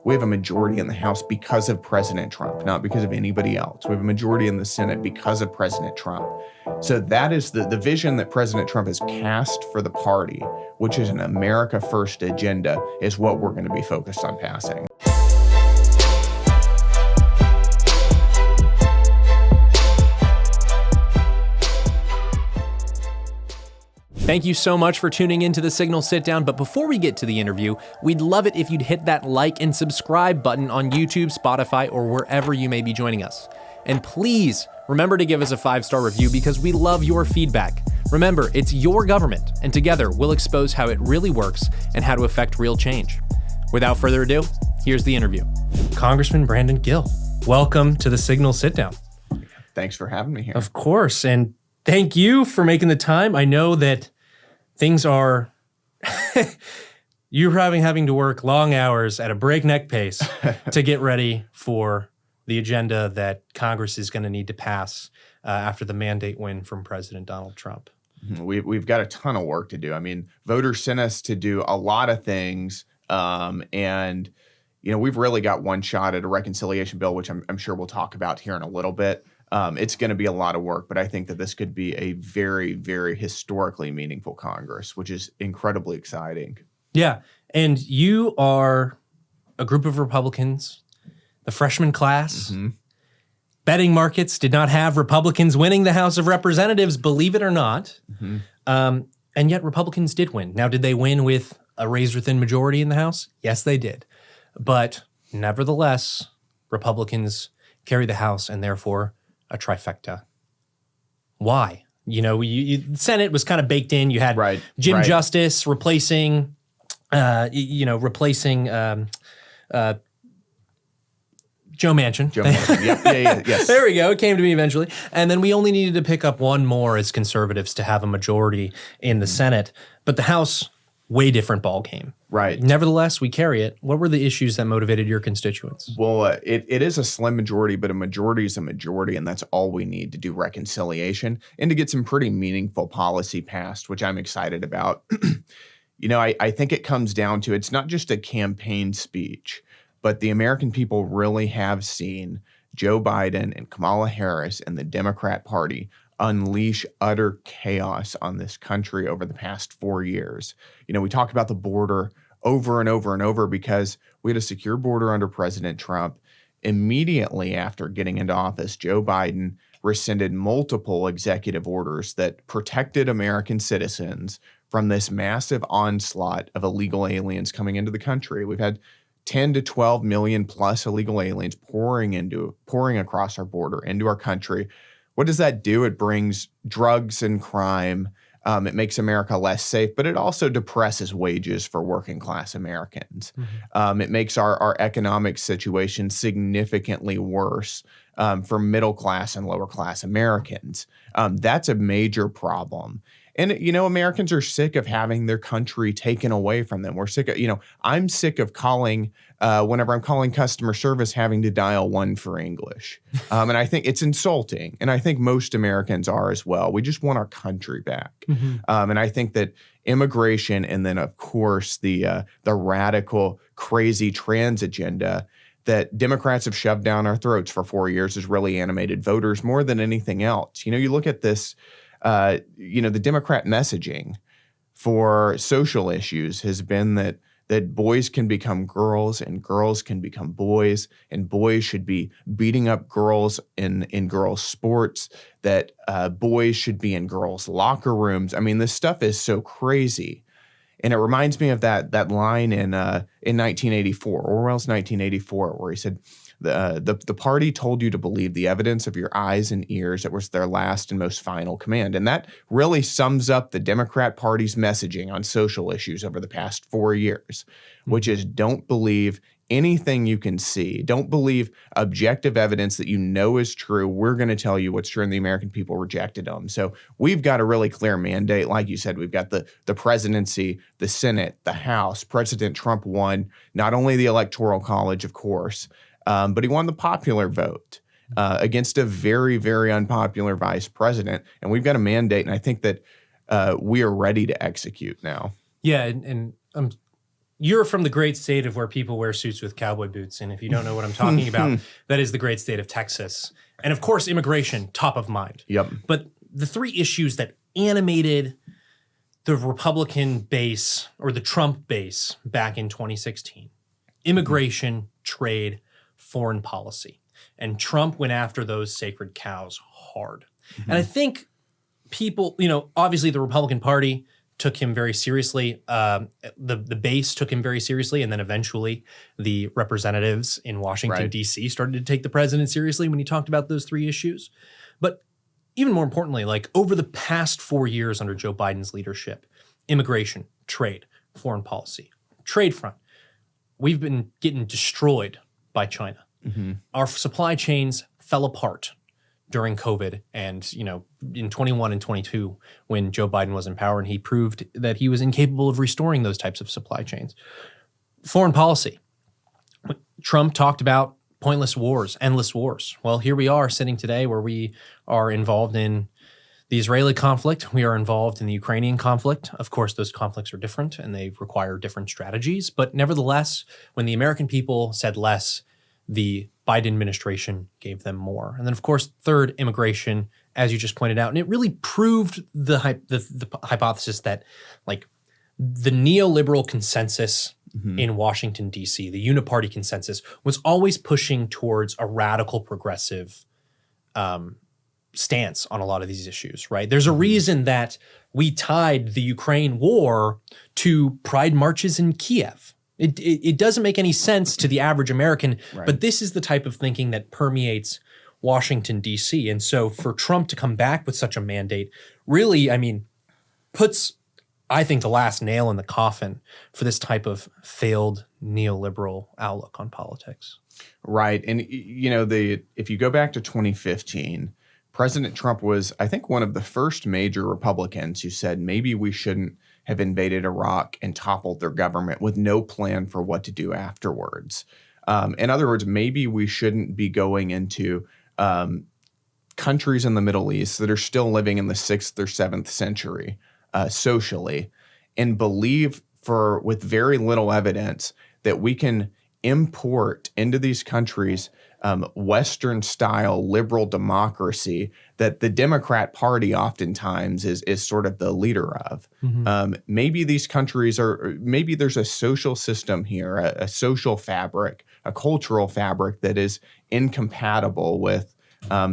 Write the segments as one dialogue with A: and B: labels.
A: We have a majority in the House because of President Trump, not because of anybody else. We have a majority in the Senate because of President Trump. So that is the vision that President Trump has cast for the party, which is an America First agenda, is what we're going to be focused on passing.
B: Thank you so much for tuning into the Signal Sitdown, but before we get to the interview, we'd love it if you'd hit that like and subscribe button on YouTube, Spotify, or wherever you may be joining us. And please remember to give us a 5-star review because we love your feedback. Remember, it's your government, and together we'll expose how it really works and how to affect real change. Without further ado, here's the interview. Congressman Brandon Gill, welcome to the Signal Sitdown.
A: Thanks for having me here.
B: Of course, and thank you for making the time. I know that things are, you're having to work long hours at a breakneck pace to get ready for the agenda that Congress is going to need to pass after the mandate win from President Donald Trump.
A: We've got a ton of work to do. I mean, voters sent us to do a lot of things, and we've really got one shot at a reconciliation bill, which I'm sure we'll talk about here in a little bit. It's going to be a lot of work, but I think that this could be a very, very historically meaningful Congress, which is incredibly exciting.
B: Yeah. And you are a group of Republicans, the freshman class. Mm-hmm. Betting markets did not have Republicans winning the House of Representatives, believe it or not. Mm-hmm. And yet Republicans did win. Now, did they win with a razor-thin majority in the House? Yes, they did. But nevertheless, Republicans carry the House and therefore a trifecta. Why? The Senate was kind of baked in. You had Jim Justice replacing Joe Manchin.
A: Yes.
B: There we go. It came to me eventually. And then we only needed to pick up one more as conservatives to have a majority in the Senate. But the House, way different ball game.
A: Right.
B: Nevertheless, we carry it. What were the issues that motivated your constituents?
A: Well, it is a slim majority, but a majority is a majority, and that's all we need to do reconciliation and to get some pretty meaningful policy passed, which I'm excited about. I think it comes down to, it's not just a campaign speech, but the American people really have seen Joe Biden and Kamala Harris and the Democrat Party unleash utter chaos on this country over the past 4 years. We talk about the border over and over and over because we had a secure border under President Trump. Immediately after getting into office, Joe Biden rescinded multiple executive orders that protected American citizens from this massive onslaught of illegal aliens coming into the country. We've had 10 to 12 million plus illegal aliens pouring across our border into our country. What does that do? It brings drugs and crime. It makes America less safe, but it also depresses wages for working class Americans. Mm-hmm. It makes our economic situation significantly worse for middle class and lower class Americans. That's a major problem. And, Americans are sick of having their country taken away from them. We're sick of, I'm sick of calling, whenever I'm calling customer service, having to dial 1 for English. And I think it's insulting. And I think most Americans are as well. We just want our country back. Mm-hmm. And I think that immigration and then, of course, the radical, crazy trans agenda that Democrats have shoved down our throats for 4 years has really animated voters more than anything else. You look at this. The Democrat messaging for social issues has been that boys can become girls and girls can become boys, and boys should be beating up girls in girls' sports, that boys should be in girls' locker rooms. I mean, this stuff is so crazy. And it reminds me of that line in 1984, Orwell's 1984, where he said, the party told you to believe the evidence of your eyes and ears. It was their last and most final command. And that really sums up the Democrat Party's messaging on social issues over the past 4 years, which is don't believe anything you can see. Don't believe objective evidence that is true. We're going to tell you what's true, and the American people rejected them. So we've got a really clear mandate. Like you said, we've got the presidency, the Senate, the House. President Trump won not only the Electoral College, of course, but he won the popular vote against a very, very unpopular vice president. And we've got a mandate, and I think that we are ready to execute now.
B: Yeah, and you're from the great state of where people wear suits with cowboy boots. And if you don't know what I'm talking about, that is the great state of Texas. And of course, immigration, top of mind.
A: Yep.
B: But the three issues that animated the Republican base or the Trump base back in 2016, immigration, trade, foreign policy. And Trump went after those sacred cows hard. And I think people, obviously the Republican Party took him very seriously. The base took him very seriously. And then eventually the representatives in Washington, D.C. started to take the president seriously when he talked about those three issues. But even more importantly, like over the past 4 years under Joe Biden's leadership, immigration, trade, foreign policy, trade front, we've been getting destroyed by China. Our supply chains fell apart during COVID and, in 21 and 22 when Joe Biden was in power, and he proved that he was incapable of restoring those types of supply chains. Foreign policy. Trump talked about pointless wars, endless wars. Well, here we are sitting today where we are involved in the Israeli conflict. We are involved in the Ukrainian conflict. Of course, those conflicts are different and they require different strategies. But nevertheless, when the American people said less, the Biden administration gave them more. And then, of course, third, immigration, as you just pointed out. And it really proved the hypothesis that, like, the neoliberal consensus in Washington, D.C., the uniparty consensus, was always pushing towards a radical progressive stance on a lot of these issues, right? There's a reason that we tied the Ukraine war to pride marches in Kiev. It doesn't make any sense to the average American, but this is the type of thinking that permeates Washington, D.C. And so for Trump to come back with such a mandate really, puts, I think, the last nail in the coffin for this type of failed neoliberal outlook on politics.
A: Right. And, if you go back to 2015, President Trump was, I think, one of the first major Republicans who said maybe we shouldn't have invaded Iraq and toppled their government with no plan for what to do afterwards. In other words, maybe we shouldn't be going into countries in the Middle East that are still living in the 6th or 7th century socially and believe with very little evidence that we can import into these countries Western-style liberal democracy that the Democrat Party oftentimes is sort of the leader of. Maybe these countries maybe there's a social system here, a social fabric, a cultural fabric that is incompatible with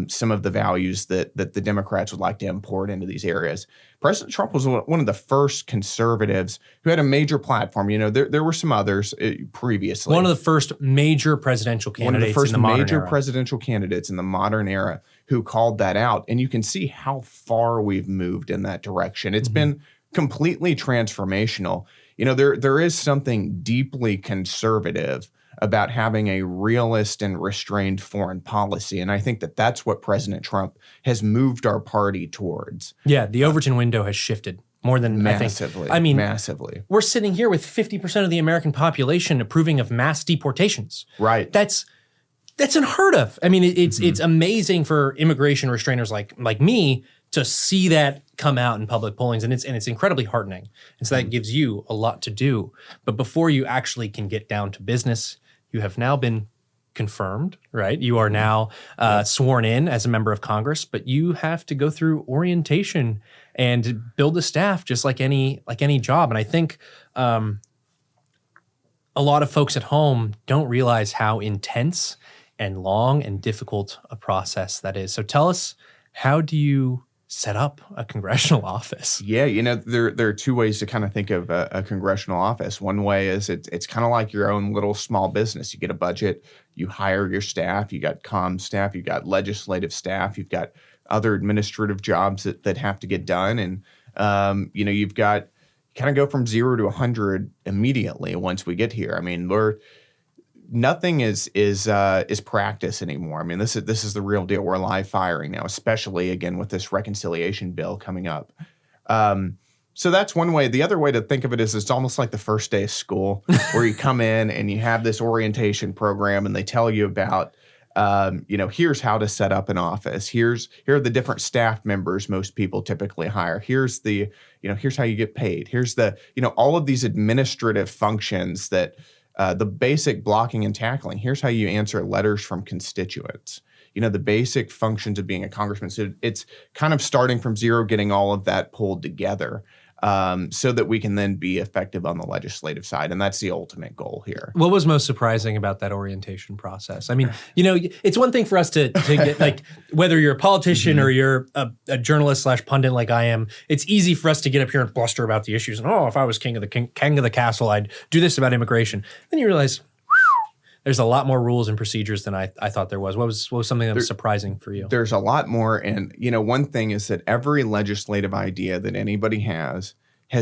A: some of the values that the Democrats would like to import into these areas. President Trump was one of the first conservatives who had a major platform. There were some others previously.
B: One of the first major presidential candidates in the modern era.
A: Presidential candidates in the modern era who called that out. And you can see how far we've moved in that direction. It's been completely transformational. There is something deeply conservative about having a realist and restrained foreign policy. And I think that that's what President Trump has moved our party towards.
B: Yeah, the Overton window has shifted more than
A: massively.
B: I think.
A: Massively.
B: We're sitting here with 50% of the American population approving of mass deportations.
A: Right.
B: That's unheard of. It's amazing for immigration restrainers like me to see that come out in public pollings, and it's incredibly heartening. And so that gives you a lot to do. But before you actually can get down to business, you have now been confirmed, right? You are now sworn in as a member of Congress, but you have to go through orientation and build a staff just like any job. And I think a lot of folks at home don't realize how intense and long and difficult a process that is. So tell us, how do you set up a congressional office?
A: Yeah, there are two ways to kind of think of a congressional office. One way is it's kind of like your own little small business. You get a budget, you hire your staff, you got comm staff, you got legislative staff, you've got other administrative jobs that have to get done. And, you've got kind of go from 0 to 100 immediately once we get here. Nothing is practice anymore. This is the real deal. We're live firing now, especially again with this reconciliation bill coming up. So that's one way. The other way to think of it is it's almost like the first day of school where you come in and you have this orientation program and they tell you about Here's how to set up an office. Here are the different staff members most people typically hire. Here's here's how you get paid. Here's all of these administrative functions that the basic blocking and tackling. Here's how you answer letters from constituents. The basic functions of being a congressman. So it's kind of starting from zero, getting all of that pulled together. So that we can then be effective on the legislative side. And that's the ultimate goal here.
B: What was most surprising about that orientation process? I mean, it's one thing for us to get, like, whether you're a politician or you're a journalist / pundit like I am, it's easy for us to get up here and bluster about the issues. And, if I was king of the castle, I'd do this about immigration. Then you realize there's a lot more rules and procedures than I thought there was. What was something that was surprising for you?
A: There's a lot more. And, one thing is that every legislative idea that anybody has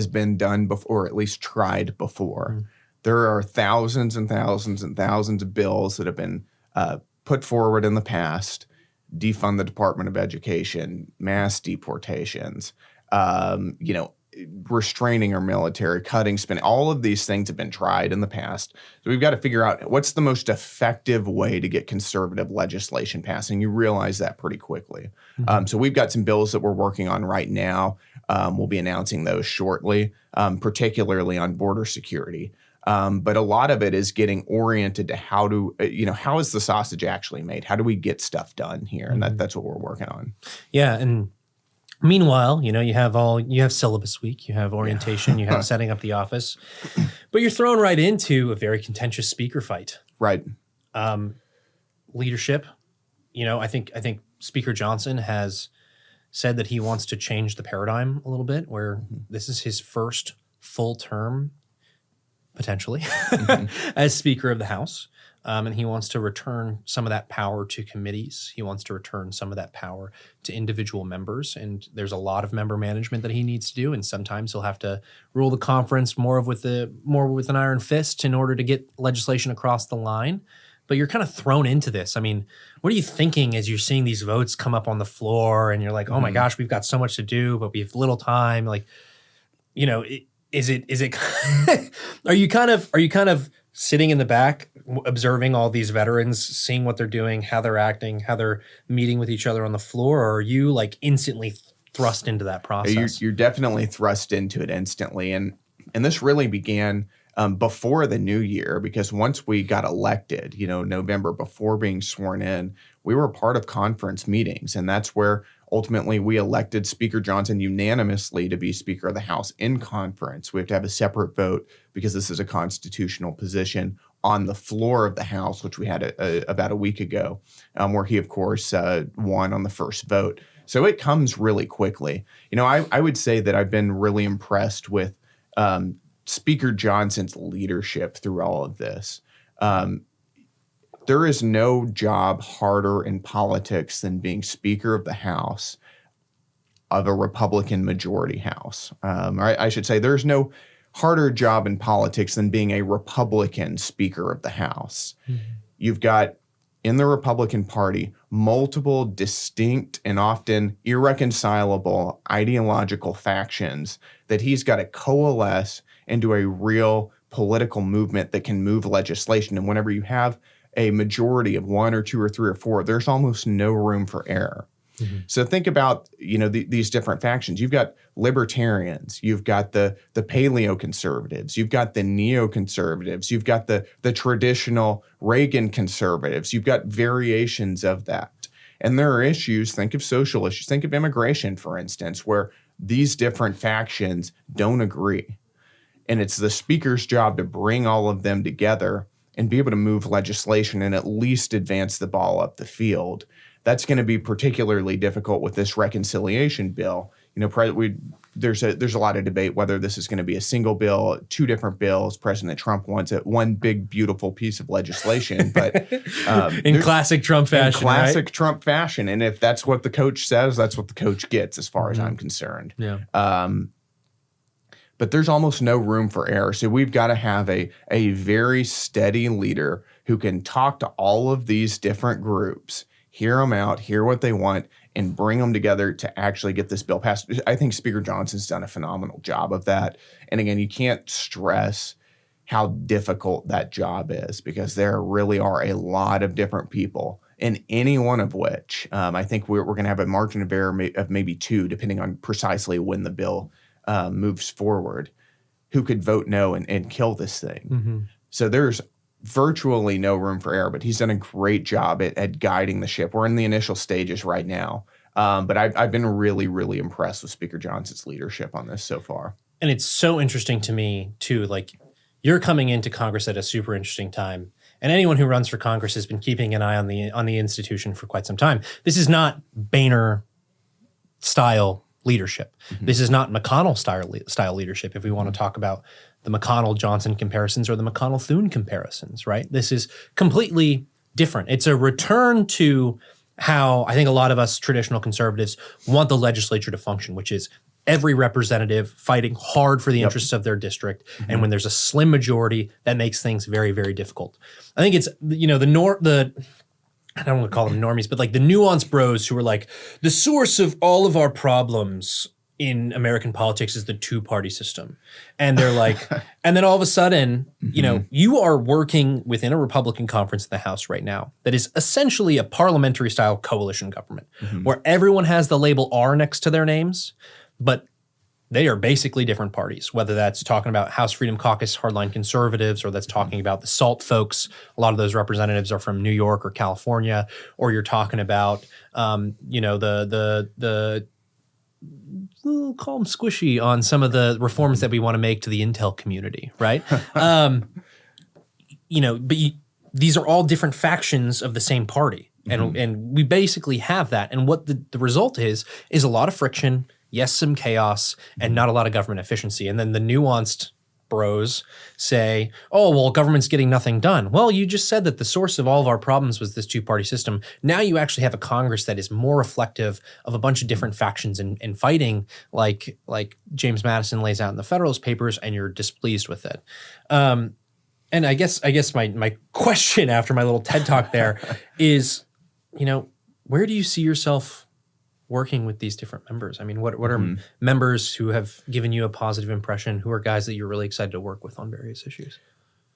A: been done before, or at least tried before. There are thousands and thousands and thousands of bills that have been put forward in the past: defund the Department of Education, mass deportations, restraining our military, cutting spending. All of these things have been tried in the past. So we've got to figure out what's the most effective way to get conservative legislation passed. And you realize that pretty quickly. So we've got some bills that we're working on right now. We'll be announcing those shortly, particularly on border security. But a lot of it is getting oriented to how is the sausage actually made? How do we get stuff done here? And that's what we're working on.
B: Yeah. And meanwhile, you have syllabus week, you have orientation, you have setting up the office, but you're thrown right into a very contentious speaker fight.
A: Right.
B: Leadership. I think Speaker Johnson has said that he wants to change the paradigm a little bit, where this is his first full term, potentially, as Speaker of the House. And he wants to return some of that power to committees. He wants to return some of that power to individual members. And there's a lot of member management that he needs to do. And sometimes he'll have to rule the conference more with an iron fist in order to get legislation across the line. But you're kind of thrown into this. I mean, what are you thinking as you're seeing these votes come up on the floor and you're like, oh my gosh, we've got so much to do, but we have little time. Like, is it, are you kind of sitting in the back, observing all these veterans, seeing what they're doing, how they're acting, how they're meeting with each other on the floor? Or are you like instantly thrust into that process?
A: You're definitely thrust into it instantly. And this really began before the new year, because once we got elected, November, before being sworn in, we were part of conference meetings. And that's where ultimately we elected Speaker Johnson unanimously to be Speaker of the House in conference. We have to have a separate vote because this is a constitutional position on the floor of the House, which we had about a week ago, where he, of course, won on the first vote. So it comes really quickly. I would say that I've been really impressed with Speaker Johnson's leadership through all of this. There is no job harder in politics than being Speaker of the House of a Republican majority House. I should say there's no harder job in politics than being a Republican Speaker of the House. You've got, in the Republican Party, multiple distinct and often irreconcilable ideological factions that he's got to coalesce into a real political movement that can move legislation. And whenever you have a majority of one or two or three or four, there's almost no room for error. So think about, these different factions. You've got libertarians, you've got the paleo conservatives, you've got the neoconservatives, you've got the traditional Reagan conservatives, you've got variations of that. And there are issues, think of social issues, think of immigration, for instance, where these different factions don't agree. And it's the speaker's job to bring all of them together and be able to move legislation and at least advance the ball up the field. That's going to be particularly difficult with this reconciliation bill. There's a lot of debate whether this is going to be a single bill, two different bills. President Trump wants it one big, beautiful piece of legislation, but
B: in classic Trump fashion,
A: Trump fashion. And if that's what the coach says, that's what the coach gets, as far as I'm concerned.
B: Yeah.
A: But there's almost no room for error. So we've got to have a very steady leader who can talk to all of these different groups, hear them out, hear what they want, and bring them together to actually get this bill passed. I think Speaker Johnson's done a phenomenal job of that. And again, you can't stress how difficult that job is, because there really are a lot of different people in any one of which I think we're going to have a margin of error of maybe 2, depending on precisely when the bill moves forward, who could vote no and kill this thing.
B: Mm-hmm.
A: So there's virtually no room for error, but he's done a great job at guiding the ship. We're in the initial stages right now. But I've been really, really impressed with Speaker Johnson's leadership on this so far.
B: And it's so interesting to me, too. Like, you're coming into Congress at a super interesting time. And anyone who runs for Congress has been keeping an eye on the institution for quite some time. This is not Boehner-style leadership. Mm-hmm. This is not McConnell-style leadership, if we want to talk about the McConnell-Johnson comparisons or the McConnell-Thune comparisons, right? This is completely different. It's a return to how I think a lot of us traditional conservatives want the legislature to function, which is every representative fighting hard for the interests of their district. Mm-hmm. And when there's a slim majority, that makes things very, very difficult. I think it's, you know, I don't want to call them normies, but like the nuanced bros who are like, the source of all of our problems in American politics is the two-party system. And they're like, and then all of a sudden, you know, you are working within a Republican conference in the House right now that is essentially a parliamentary style coalition government where everyone has the label R next to their names, but they are basically different parties, whether that's talking about House Freedom Caucus hardline conservatives or that's talking about the SALT folks. A lot of those representatives are from New York or California, or you're talking about, you know, we'll call them squishy on some of the reforms that we want to make to the Intel community, right? You know, but these are all different factions of the same party. And we basically have that. And what the result is a lot of friction, yes, some chaos, and not a lot of government efficiency. And then the nuanced bros say, oh, well, government's getting nothing done. Well, you just said that the source of all of our problems was this two-party system. Now you actually have a Congress that is more reflective of a bunch of different factions and fighting like James Madison lays out in the Federalist Papers, and you're displeased with it. And I guess my question after my little TED Talk there is, you know, where do you see yourself working with these different members? I mean, what are members who have given you a positive impression? Who are guys that you're really excited to work with on various issues?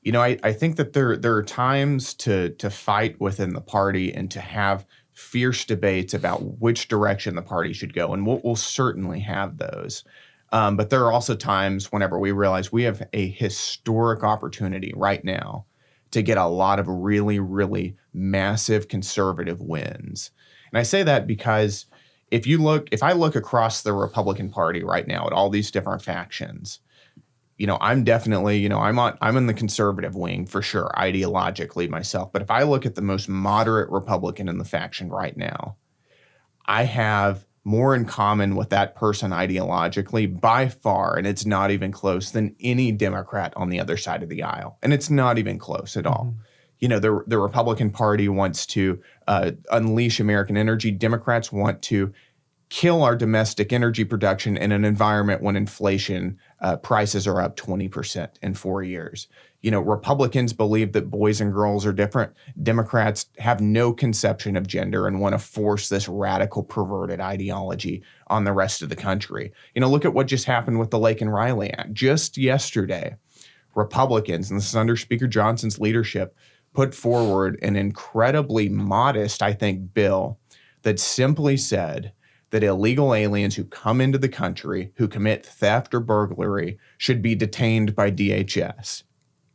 A: You know, I think that there are times to fight within the party and to have fierce debates about which direction the party should go, and we'll certainly have those. But there are also times whenever we realize we have a historic opportunity right now to get a lot of really, really massive conservative wins. And I say that because if I look across the Republican Party right now at all these different factions, you know, I'm definitely, you know, I'm in the conservative wing for sure, ideologically myself. But if I look at the most moderate Republican in the faction right now, I have more in common with that person ideologically by far, and it's not even close, than any Democrat on the other side of the aisle. And it's not even close at all. You know, the Republican Party wants to unleash American energy. Democrats want to kill our domestic energy production in an environment when inflation prices are up 20% in 4 years. You know, Republicans believe that boys and girls are different. Democrats have no conception of gender and want to force this radical, perverted ideology on the rest of the country. You know, look at what just happened with the Lake and Riley Act. Just yesterday, Republicans, and this is under Speaker Johnson's leadership, put forward an incredibly modest, I think, bill that simply said that illegal aliens who come into the country, who commit theft or burglary, should be detained by DHS.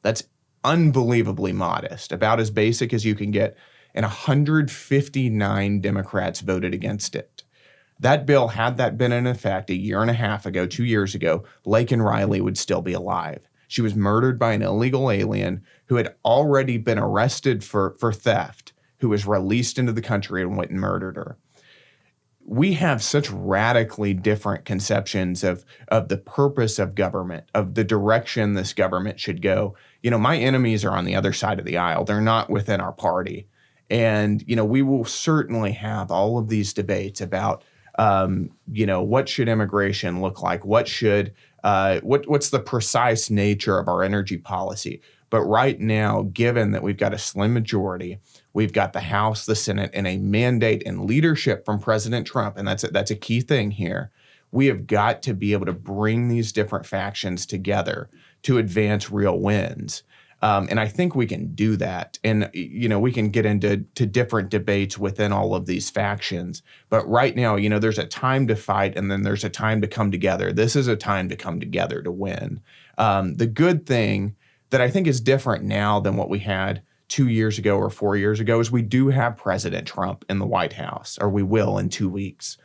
A: That's unbelievably modest, about as basic as you can get, and 159 Democrats voted against it. That bill, had that been in effect a year and a half ago, 2 years ago, Lake and Riley would still be alive. She was murdered by an illegal alien who had already been arrested for theft, who was released into the country and went and murdered her. We have such radically different conceptions of the purpose of government, of the direction this government should go. You know, my enemies are on the other side of the aisle. They're not within our party. And, you know, we will certainly have all of these debates about, you know, what should immigration look like? What should what's the precise nature of our energy policy? But right now, given that we've got a slim majority, we've got the House, the Senate, and a mandate and leadership from President Trump, and that's a key thing here. We have got to be able to bring these different factions together to advance real wins. And I think we can do that. And, we can get into different debates within all of these factions. But right now, there's a time to fight and then there's a time to come together. This is a time to come together to win. The good thing that I think is different now than what we had 2 years ago or 4 years ago is we do have President Trump in the White House, or we will in 2 weeks.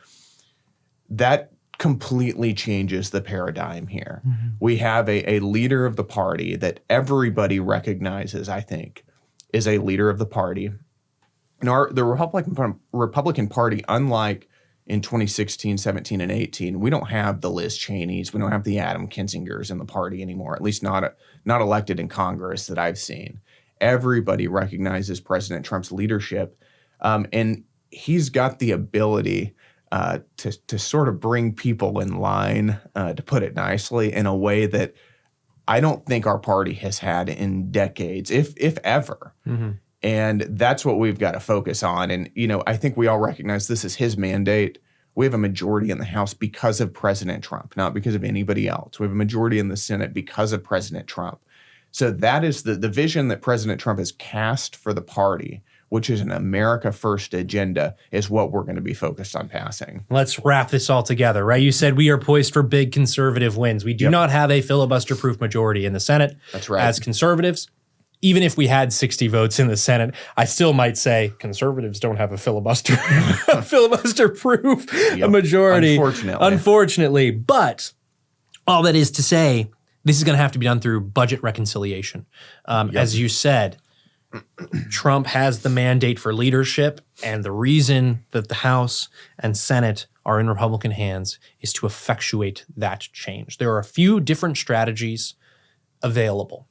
A: That completely changes the paradigm here. Mm-hmm. We have a leader of the party that everybody recognizes, I think, is a leader of the party. And the Republican Party, unlike in 2016, 17, and 18, we don't have the Liz Cheneys, we don't have the Adam Kinzingers in the party anymore, at least not elected in Congress that I've seen. Everybody recognizes President Trump's leadership, and he's got the ability to sort of bring people in line, to put it nicely, in a way that I don't think our party has had in decades, if ever. Mm-hmm. And that's what we've got to focus on. And, I think we all recognize this is his mandate. We have a majority in the House because of President Trump, not because of anybody else. We have a majority in the Senate because of President Trump. So that is the vision that President Trump has cast for the party, which is an America First agenda, is what we're going to be focused on passing.
B: Let's wrap this all together, right? You said we are poised for big conservative wins. We do not have a filibuster-proof majority in the Senate.
A: That's right.
B: As conservatives, even if we had 60 votes in the Senate, I still might say conservatives don't have a filibuster-proof majority. Unfortunately. But all that is to say, this is going to have to be done through budget reconciliation. As you said, Trump has the mandate for leadership, and the reason that the House and Senate are in Republican hands is to effectuate that change. There are a few different strategies available.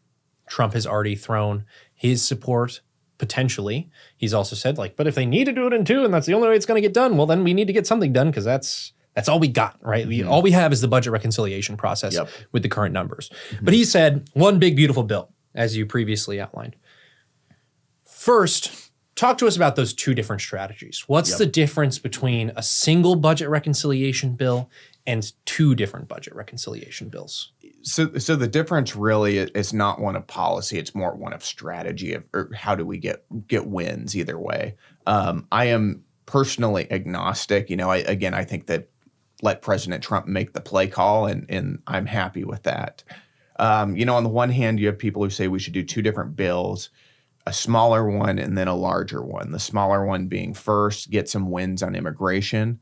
B: Trump has already thrown his support, potentially. He's also said, but if they need to do it in two and that's the only way it's going to get done, well, then we need to get something done because that's all we got, right? Mm-hmm. All we have is the budget reconciliation process with the current numbers. Mm-hmm. But he said, one big, beautiful bill, as you previously outlined. First, talk to us about those two different strategies. What's the difference between a single budget reconciliation bill and two different budget reconciliation bills?
A: So the difference really is not one of policy; it's more one of strategy or how do we get wins either way. I am personally agnostic. I think that let President Trump make the play call, and I'm happy with that. On the one hand, you have people who say we should do two different bills, a smaller one and then a larger one. The smaller one being first, get some wins on immigration.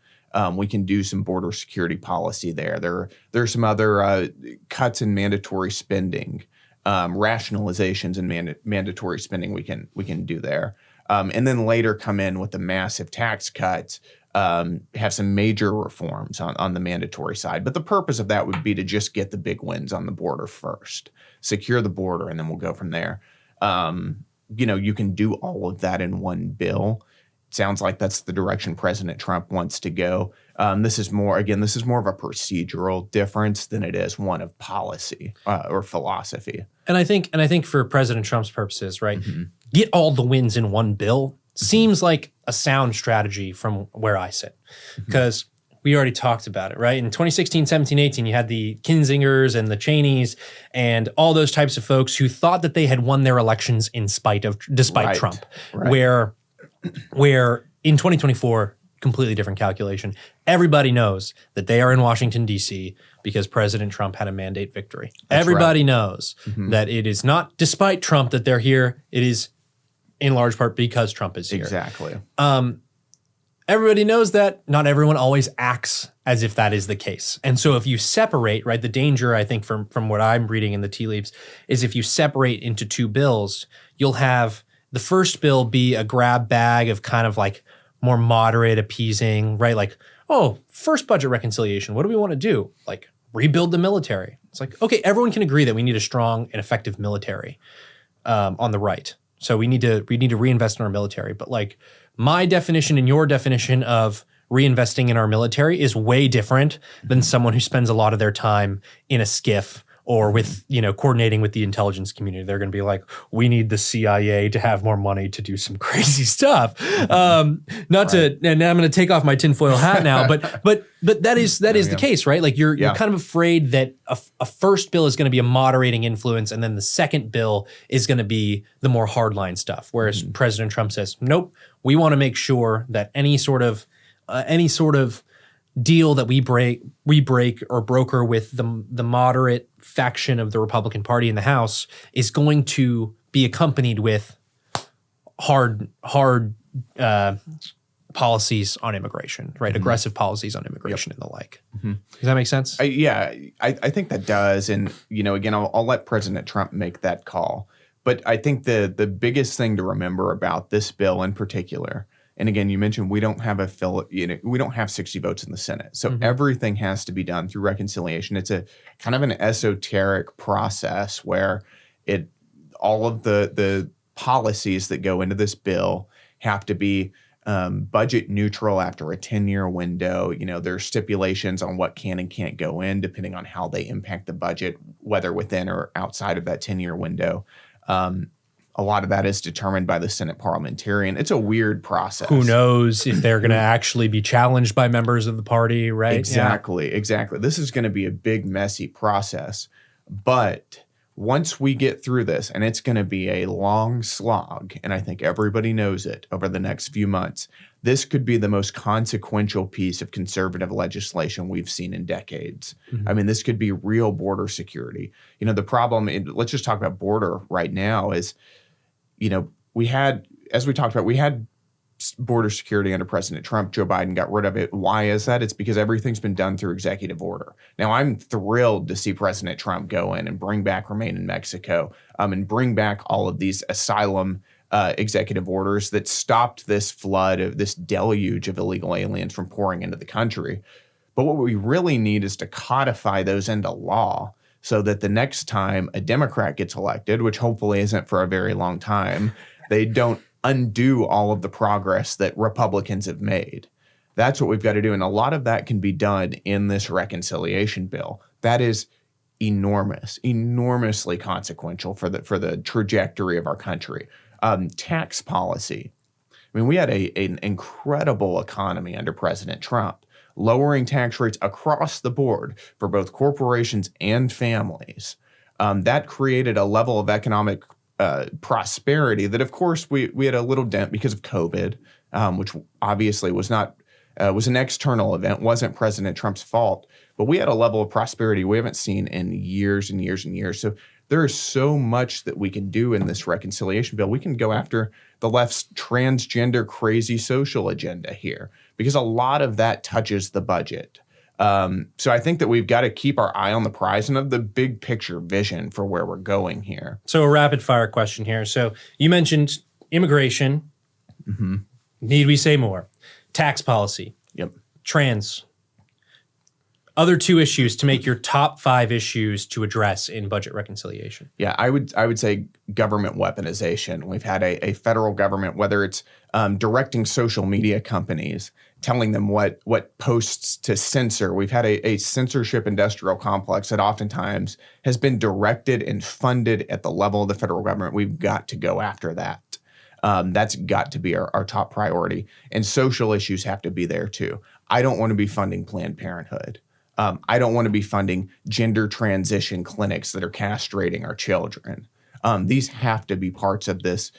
A: We can do some border security policy there. There are some other cuts in mandatory spending, rationalizations in mandatory spending we can do there. And then later come in with the massive tax cuts, have some major reforms on the mandatory side. But the purpose of that would be to just get the big wins on the border first, secure the border, and then we'll go from there. You can do all of that in one bill. It sounds like that's the direction President Trump wants to go. This is more of a procedural difference than it is one of policy or philosophy.
B: And I think for President Trump's purposes, right, get all the wins in one bill seems like a sound strategy from where I sit, because we already talked about it, right? In 2016, 17, 18, you had the Kinzingers and the Cheneys and all those types of folks who thought that they had won their elections despite Trump, where in 2024, completely different calculation. Everybody knows that they are in Washington, D.C. because President Trump had a mandate victory. Everybody knows that it is not despite Trump that they're here. It is in large part because Trump is here.
A: Exactly.
B: Everybody knows that not everyone always acts as if that is the case. And so if you separate, right, the danger, I think, from what I'm reading in the tea leaves, is if you separate into two bills, you'll have the first bill be a grab bag of kind of like more moderate, appeasing, right? First budget reconciliation. What do we want to do? Rebuild the military. It's okay, everyone can agree that we need a strong and effective military on the right. So we need to reinvest in our military. But my definition and your definition of reinvesting in our military is way different than someone who spends a lot of their time in a skiff or with, coordinating with the intelligence community. They're going to be like, we need the CIA to have more money to do some crazy stuff. And I'm going to take off my tinfoil hat now, but that is the case, right? Like you're kind of afraid that a first bill is going to be a moderating influence, and then the second bill is going to be the more hardline stuff. Whereas President Trump says, nope, we want to make sure that any sort of deal that we break or broker with the moderate faction of the Republican Party in the House is going to be accompanied with hard policies on immigration, right? Aggressive policies on immigration and the like. Does that make sense?
A: I think that does. And, again, I'll let President Trump make that call. But I think the biggest thing to remember about this bill in particular, and again, you mentioned we don't have we don't have 60 votes in the Senate. So everything has to be done through reconciliation. It's a kind of an esoteric process where all of the policies that go into this bill have to be budget neutral after a 10-year window. There's stipulations on what can and can't go in depending on how they impact the budget, whether within or outside of that 10-year window. A lot of that is determined by the Senate parliamentarian. It's a weird process.
B: Who knows if they're going to actually be challenged by members of the party, right?
A: Exactly. This is going to be a big, messy process. But once we get through this, and it's going to be a long slog, and I think everybody knows it over the next few months, this could be the most consequential piece of conservative legislation we've seen in decades. I mean, this could be real border security. The problem, let's just talk about border right now, is, we had border security under President Trump. Joe Biden got rid of it. Why is that? It's because everything's been done through executive order. Now, I'm thrilled to see President Trump go in and bring back Remain in Mexico, and bring back all of these asylum executive orders that stopped this flood of this deluge of illegal aliens from pouring into the country. But what we really need is to codify those into law so that the next time a Democrat gets elected, which hopefully isn't for a very long time, they don't undo all of the progress that Republicans have made. That's what we've got to do. And a lot of that can be done in this reconciliation bill. That is enormously consequential for the trajectory of our country. Tax policy. I mean, we had an incredible economy under President Trump, lowering tax rates across the board for both corporations and families. That created a level of economic prosperity that, of course, we had a little dent because of COVID, which obviously was an external event, wasn't President Trump's fault. But we had a level of prosperity we haven't seen in years and years and years. So there is so much that we can do in this reconciliation bill. We can go after the left's transgender crazy social agenda here, because a lot of that touches the budget. So I think that we've got to keep our eye on the prize and of the big picture vision for where we're going here.
B: So a rapid fire question here. So you mentioned immigration. Need we say more? Tax policy.
A: Yep.
B: Trans. Other two issues to make your top 5 issues to address in budget reconciliation.
A: Yeah, I would say government weaponization. We've had a federal government, whether it's directing social media companies, telling them what posts to censor. We've had a censorship industrial complex that oftentimes has been directed and funded at the level of the federal government. We've got to go after that. That's got to be our top priority. And social issues have to be there too. I don't want to be funding Planned Parenthood. I don't want to be funding gender transition clinics that are castrating our children. These have to be parts of this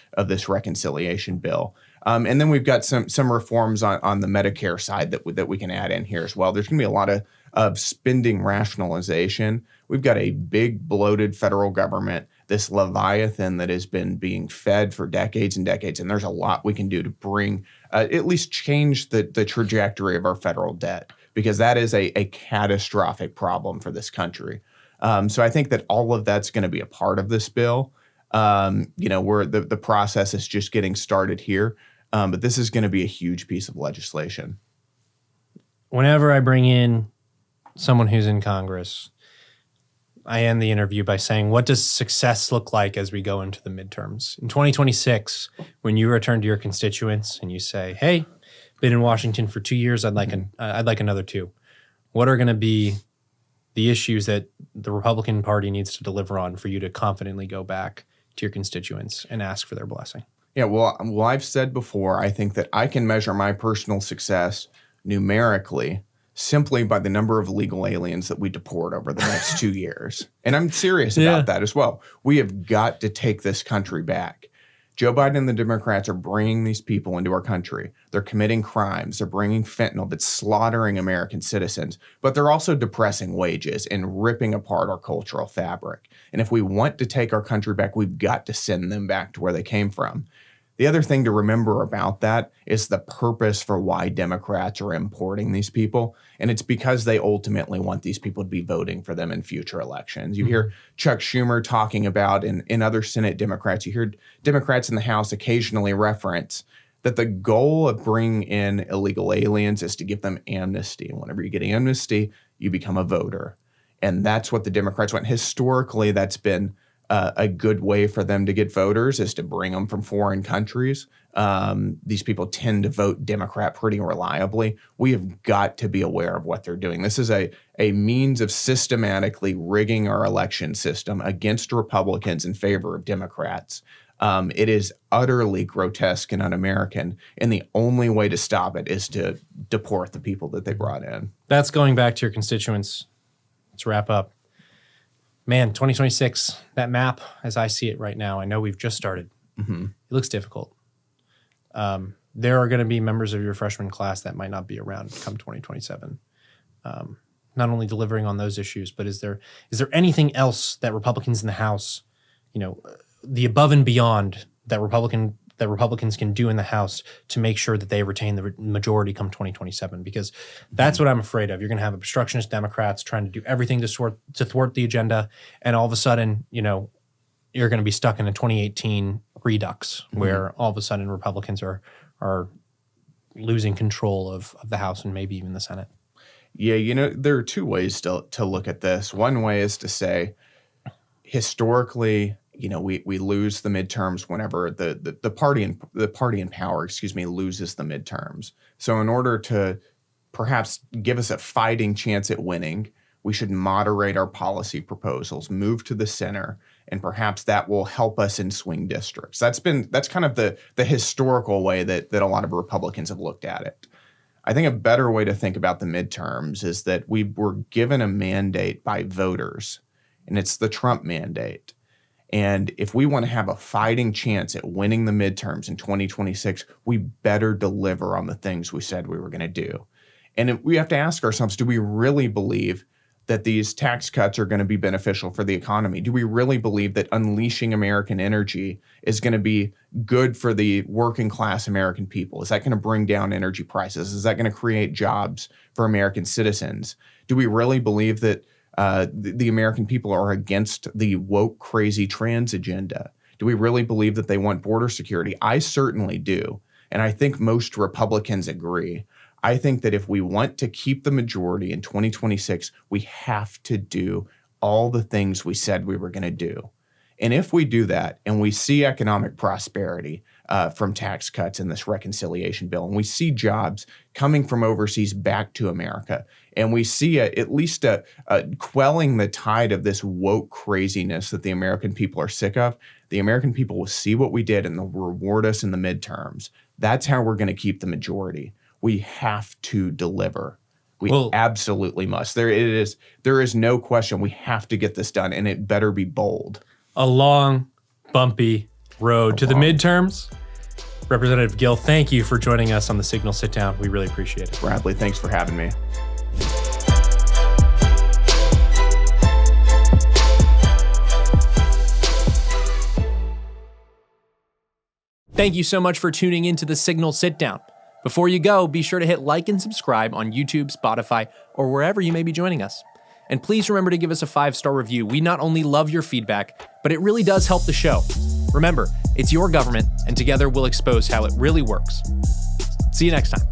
A: reconciliation bill. And then we've got some reforms on the Medicare side that we can add in here as well. There's going to be a lot of spending rationalization. We've got a big bloated federal government, this Leviathan that has been being fed for decades and decades. And there's a lot we can do to bring, at least change the trajectory of our federal debt, because that is a catastrophic problem for this country. So I think that all of that's going to be a part of this bill. Where the process is just getting started here. But this is going to be a huge piece of legislation.
B: Whenever I bring in someone who's in Congress, I end the interview by saying, what does success look like as we go into the midterms? In 2026, when you return to your constituents and you say, hey, been in Washington for 2 years, I'd like another 2. What are going to be the issues that the Republican Party needs to deliver on for you to confidently go back to your constituents and ask for their blessing?
A: Yeah, well, I've said before, I think that I can measure my personal success numerically simply by the number of legal aliens that we deport over the next 2 years. And I'm serious about that as well. We have got to take this country back. Joe Biden and the Democrats are bringing these people into our country. They're committing crimes. They're bringing fentanyl that's slaughtering American citizens. But they're also depressing wages and ripping apart our cultural fabric. And if we want to take our country back, we've got to send them back to where they came from. The other thing to remember about that is the purpose for why Democrats are importing these people. And it's because they ultimately want these people to be voting for them in future elections. You hear Chuck Schumer talking about, in other Senate Democrats, you hear Democrats in the House occasionally reference that the goal of bringing in illegal aliens is to give them amnesty. And whenever you get amnesty, you become a voter. And that's what the Democrats want. Historically, that's been a good way for them to get voters, is to bring them from foreign countries. These people tend to vote Democrat pretty reliably. We have got to be aware of what they're doing. This is a means of systematically rigging our election system against Republicans in favor of Democrats. It is utterly grotesque and un-American, and the only way to stop it is to deport the people that they brought in.
B: That's going back to your constituents. Let's wrap up. Man, 2026, that map, as I see it right now, I know we've just started. It looks difficult. There are going to be members of your freshman class that might not be around come 2027. Not only delivering on those issues, but is there anything else that Republicans in the House, the above and beyond that Republicans can do in the House to make sure that they retain the majority come 2027? Because that's what I'm afraid of. You're going to have obstructionist Democrats trying to do everything to thwart the agenda, and all of a sudden, you're going to be stuck in a 2018 redux where all of a sudden Republicans are losing control of the House and maybe even the Senate.
A: Yeah, there are two ways to look at this. One way is to say, historically, we lose the midterms whenever the party in power, loses the midterms. So in order to perhaps give us a fighting chance at winning, we should moderate our policy proposals, move to the center, and perhaps that will help us in swing districts. That's kind of the historical way that a lot of Republicans have looked at it. I think a better way to think about the midterms is that we were given a mandate by voters, and it's the Trump mandate. And if we want to have a fighting chance at winning the midterms in 2026, we better deliver on the things we said we were going to do. And we have to ask ourselves, do we really believe that these tax cuts are going to be beneficial for the economy? Do we really believe that unleashing American energy is going to be good for the working class American people? Is that going to bring down energy prices? Is that going to create jobs for American citizens? Do we really believe that the American people are against the woke, crazy trans agenda? Do we really believe that they want border security? I certainly do. And I think most Republicans agree. I think that if we want to keep the majority in 2026, we have to do all the things we said we were going to do. And if we do that and we see economic prosperity from tax cuts in this reconciliation bill, and we see jobs coming from overseas back to America, and we see at least a quelling the tide of this woke craziness that the American people are sick of, the American people will see what we did and they'll reward us in the midterms. That's how we're going to keep the majority. We have to deliver. We absolutely must. There is no question. We have to get this done, and it better be bold.
B: A long, bumpy road to the midterms. Representative Gill, thank you for joining us on the Signal Sitdown. We really appreciate it.
A: Bradley, thanks for having me.
B: Thank you so much for tuning into the Signal Sitdown. Before you go, be sure to hit like and subscribe on YouTube, Spotify, or wherever you may be joining us. And please remember to give us a 5-star review. We not only love your feedback, but it really does help the show. Remember, it's your government, and together we'll expose how it really works. See you next time.